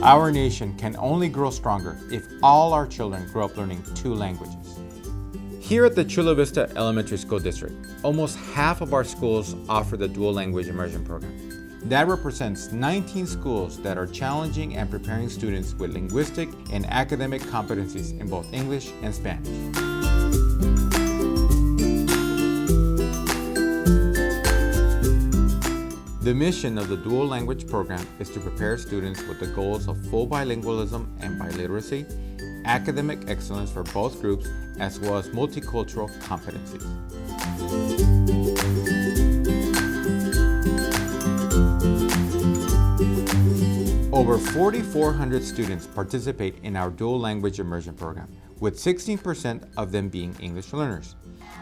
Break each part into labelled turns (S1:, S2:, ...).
S1: Our nation can only grow stronger if all our children grow up learning 2 languages. Here at the Chula Vista Elementary School District, almost half of our schools offer the dual language immersion program. That represents 19 schools that are challenging and preparing students with linguistic and academic competencies in both English and Spanish. The mission of the dual language program is to prepare students with the goals of full bilingualism and biliteracy, academic excellence for both groups, as well as multicultural competencies. Over 4,400 students participate in our dual language immersion program, with 16% of them being English learners.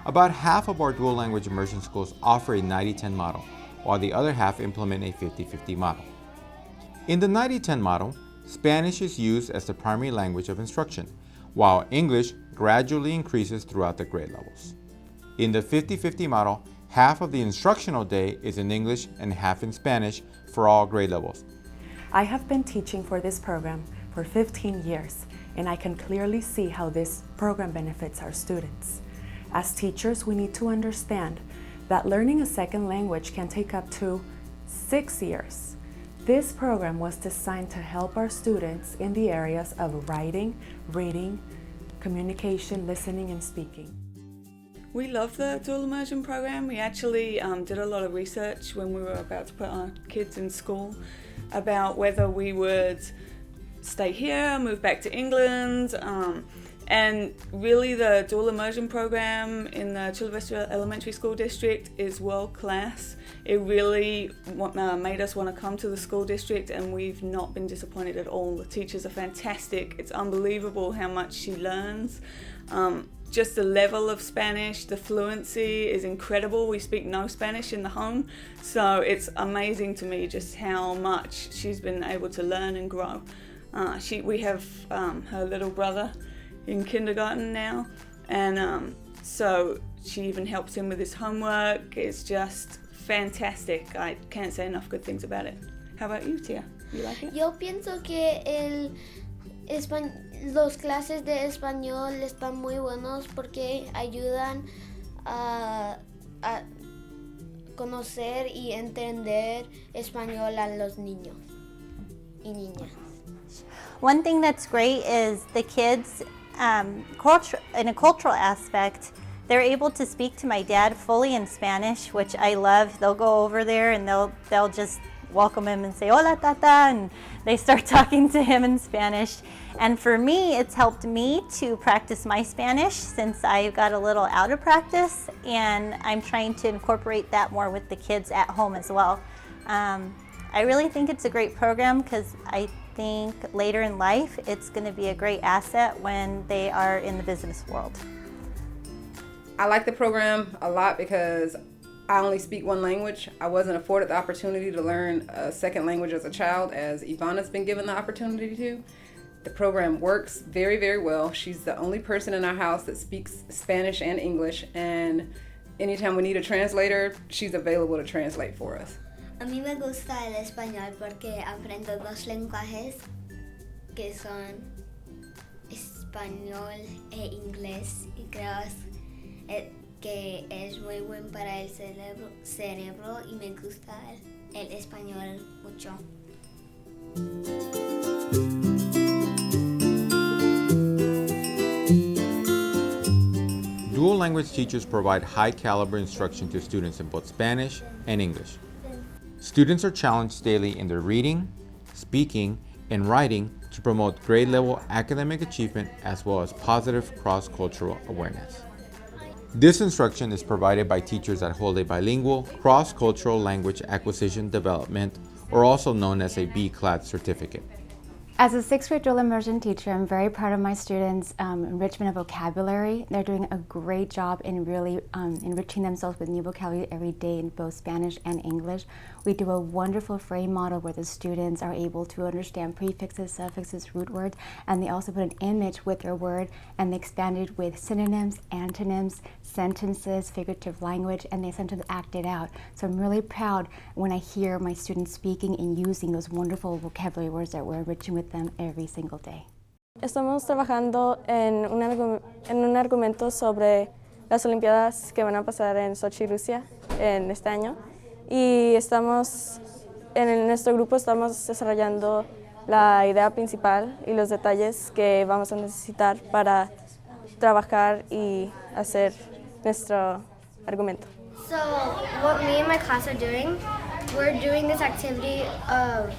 S1: About half of our dual language immersion schools offer a 90-10 model, while the other half implement a 50-50 model. In the 90-10 model, Spanish is used as the primary language of instruction, while English gradually increases throughout the grade levels. In the 50-50 model, half of the instructional day is in English and half in Spanish for all grade levels.
S2: I have been teaching for this program for 15 years, and I can clearly see how this program benefits our students. As teachers, we need to understand that learning a second language can take up to 6 years. This program was designed to help our students in the areas of writing, reading, communication, listening, and speaking.
S3: We love the dual immersion program. We actually did a lot of research when we were about to put our kids in school about whether we would stay here, move back to England, and really the dual immersion program in the Chula Vista Elementary School District is world class. It really made us want to come to the school district, and we've not been disappointed at all. The teachers are fantastic. It's unbelievable how much she learns. Just the level of Spanish, the fluency is incredible. We speak no Spanish in the home, so it's amazing to me just how much she's been able to learn and grow. We have her little brother in kindergarten now, and so she even helps him with his homework. It's just fantastic. I can't say enough good things about it. How about you, Tia? You like it?
S4: Yo pienso que los clases de español están muy buenos porque ayudan a conocer y entender español a los niños y niñas.
S5: One thing that's great is the kids, in a cultural aspect, they're able to speak to my dad fully in Spanish, which I love. They'll go over there and they'll just welcome him and say, "Hola, tata," and they start talking to him in Spanish. And for me, it's helped me to practice my Spanish since I got a little out of practice, and I'm trying to incorporate that more with the kids at home as well. I really think it's a great program because I think later in life it's going to be a great asset when they are in the business world.
S6: I like the program a lot because I only speak one language. I wasn't afforded the opportunity to learn a second language as a child, as Ivana's been given the opportunity to. The program works very, very well. She's the only person in our house that speaks Spanish and English, and anytime we need a translator, she's available to translate for us.
S7: A mí me gusta el español porque aprendo 2 lenguajes que son español e inglés, y creo que es muy bueno para el cerebro y me gusta el español mucho.
S1: Dual language teachers provide high caliber instruction to students in both Spanish and English. Students are challenged daily in their reading, speaking, and writing to promote grade level academic achievement as well as positive cross-cultural awareness. This instruction is provided by teachers that hold a bilingual cross-cultural language acquisition development, or also known as a B-class certificate.
S8: As a 6th grade dual immersion teacher, I'm very proud of my students' enrichment of vocabulary. They're doing a great job in really enriching themselves with new vocabulary every day in both Spanish and English. We do a wonderful frame model where the students are able to understand prefixes, suffixes, root words, and they also put an image with their word, and they expand it with synonyms, antonyms, sentences, figurative language, and they sometimes act it out. So I'm really proud when I hear my students speaking and using those wonderful vocabulary words that we're enriching with them every single day.
S9: Estamos trabajando en un argumento sobre las Olimpiadas que van a pasar en Sochi, Rusia, en este año. Y en nuestro grupo estamos desarrollando la idea principal y los detalles que vamos a necesitar para trabajar y hacer nuestro argumento.
S7: So what me and my class are doing, we're doing this activity of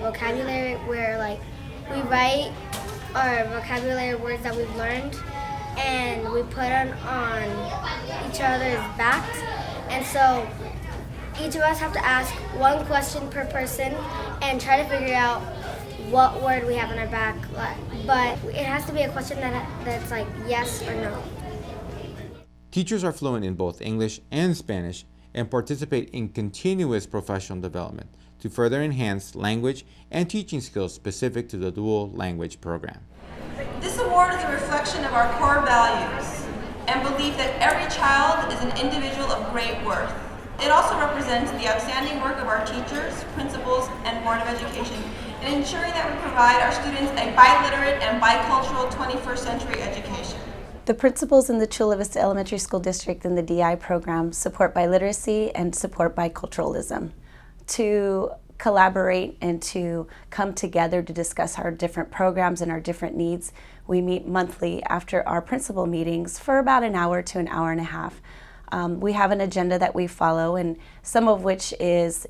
S7: vocabulary where we write our vocabulary words that we've learned and we put them on each other's backs. And so each of us have to ask one question per person and try to figure out what word we have on our back. But it has to be a question that's like yes or no.
S1: Teachers are fluent in both English and Spanish and participate in continuous professional development to further enhance language and teaching skills specific to the dual language program.
S10: This award is a reflection of our core values and belief that every child is an individual of great worth. It also represents the outstanding work of our teachers, principals, and Board of Education in ensuring that we provide our students a biliterate and bicultural 21st century education.
S11: The principals in the Chula Vista Elementary School District and the DI program support biliteracy and support biculturalism. To collaborate and to come together to discuss our different programs and our different needs, we meet monthly after our principal meetings for about an hour to an hour and a half. We have an agenda that we follow, and some of which is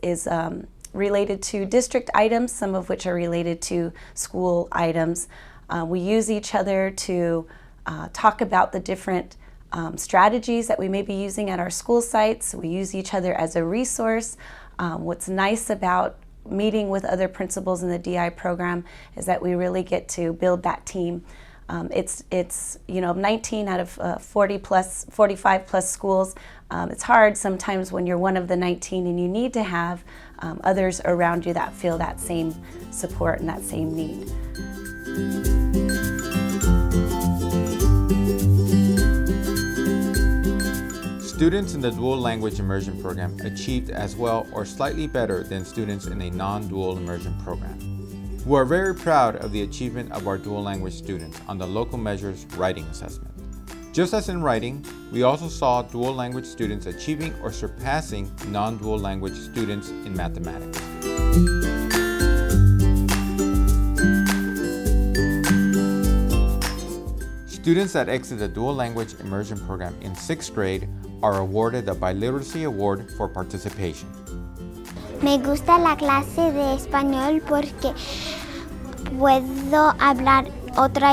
S11: related to district items, some of which are related to school items. We use each other to talk about the different strategies that we may be using at our school sites. We use each other as a resource. What's nice about meeting with other principals in the DI program is that we really get to build that team. It's 19 out of 45 plus schools. It's hard sometimes when you're one of the 19 and you need to have others around you that feel that same support and that same need.
S1: Students in the Dual Language Immersion Program achieved as well or slightly better than students in a non-dual immersion program. We are very proud of the achievement of our dual language students on the local measures writing assessment. Just as in writing, we also saw dual language students achieving or surpassing non-dual language students in mathematics. Students that exit the Dual Language Immersion Program in 6th grade are awarded the Biliteracy Award for participation.
S12: Me gusta la clase de español porque puedo hablar otro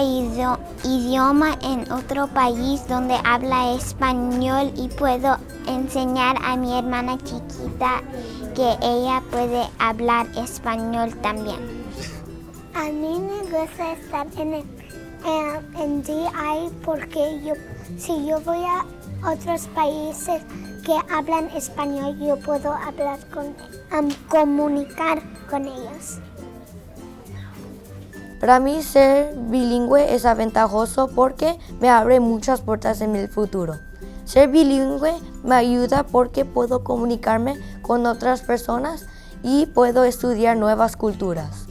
S12: idioma en otro país donde habla español y puedo enseñar a mi hermana chiquita que ella puede hablar español también.
S13: A mí me gusta estar en DI porque si yo voy a otros países que hablan español, yo puedo hablar comunicar con ellos.
S14: Para mí ser bilingüe es aventajoso porque me abre muchas puertas en el futuro. Ser bilingüe me ayuda porque puedo comunicarme con otras personas y puedo estudiar nuevas culturas.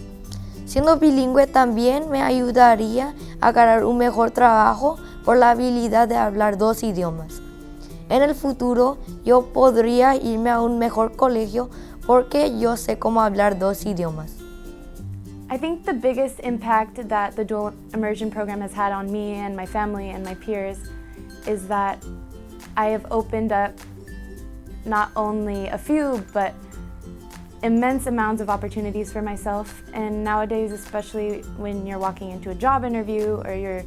S14: Siendo bilingüe también me ayudaría a ganar un mejor trabajo por la habilidad de hablar 2 idiomas. En el futuro yo podría irme a un mejor colegio porque yo sé cómo hablar 2 idiomas.
S2: I think the biggest impact that the dual immersion program has had on me and my family and my peers is that I have opened up not only a few but immense amounts of opportunities for myself. And nowadays, especially when you're walking into a job interview or you're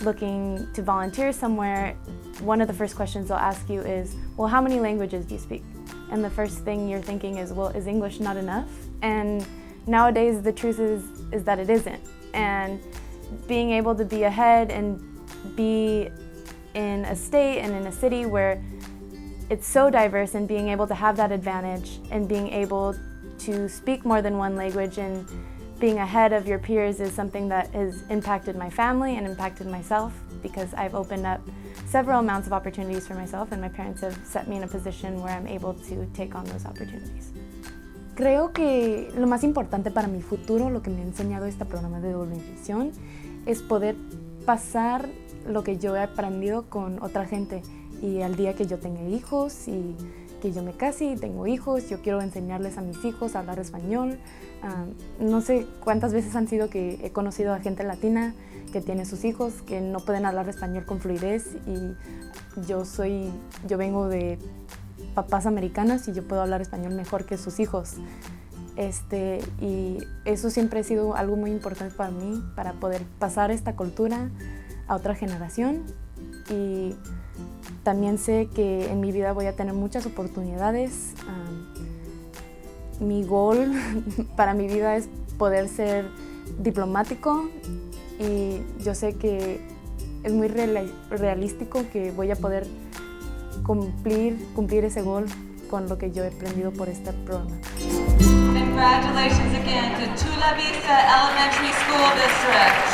S2: looking to volunteer somewhere, one of the first questions they'll ask you is, well, how many languages do you speak? And the first thing you're thinking is, well, is English not enough? And nowadays, the truth is that it isn't. And being able to be ahead and be in a state and in a city where it's so diverse, and being able to have that advantage and being able to speak more than one language and being ahead of your peers is something that has impacted my family and impacted myself, because I've opened up several amounts of opportunities for myself, and my parents have set me in a position where I'm able to take on those opportunities. Creo que lo más importante para mi futuro, lo que me ha enseñado este programa de doble inclusión, es poder pasar lo que yo he aprendido con otra gente. Y al día que yo tenga hijos y que yo me case y tengo hijos, yo quiero enseñarles a mis hijos a hablar español. No sé cuántas veces han sido que he conocido a gente latina que tiene sus hijos que no pueden hablar español con fluidez, y yo vengo de papás americanos y yo puedo hablar español mejor que sus hijos. Y eso siempre ha sido algo muy importante para mí, para poder pasar esta cultura a otra generación. Y también sé que en mi vida voy a tener muchas oportunidades. Mi goal para mi vida es poder ser diplomático, y yo sé que es muy realístico que voy a poder cumplir ese goal con lo que yo he aprendido por este programa.
S10: Congratulations again to Chula Vista Elementary School District.